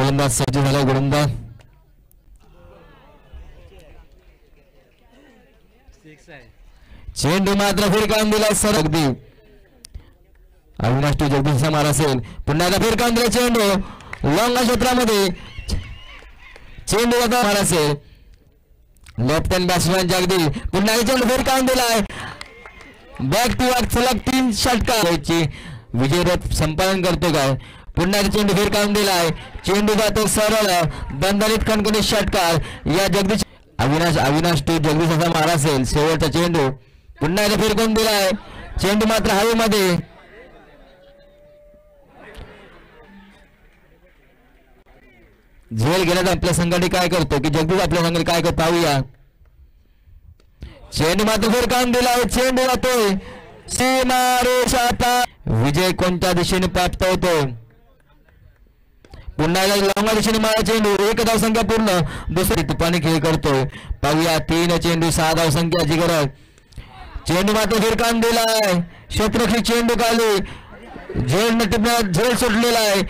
गोलंदाज सज्ज झाला गोलंदाज चेंडू मात्र फिरकावून दिला सर अगदी अविनाश टू जगदीशचा मार असेल पुन्हा एकदा फिरकावून दिला चेंडू लॉंग क्षेत्रामध्ये चेंडू मार असेल लेफ्ट हँड बॅट्समॅन जगदीश पुन्हा चेंडू फिरकावून दिलाय बॅक टू बॅक सलग 3 षटकार विजयरथ संपादन करतो काय पुन्हा चेंडू फिरकावून दिलाय चेंडू जातो सरळ दणदणीत खणखणीत षटकार या जगदीश अविनाश टू जगदीशचा मार असेल शेवटचा चेंडू पुन्हा एकदा फिरकून दिलाय चेंडू मात्र हवेमध्ये झेल गेल्याचा आपल्या संघाने काय करतो की जगदीश आपल्या संघाने काय करतो पाहूया चेंडू मात्र फिरकावून दिलाय चेंडू जातोय सीमारेषाचा विजय कोणत्या दिशेने प्राप्त होतो पुन्हा लॉंग दिशेने मारा चेंडू 1 धावसंख्या पूर्ण दुसरी तुपाने खेळ करतोय पाहूया 3 चेंडू 6 धावसंख्याची गरज चेंडू मात्र फिरकावून दिलाय क्षेत्रक्षी चेंडू खाली झेल सुटलेला आहे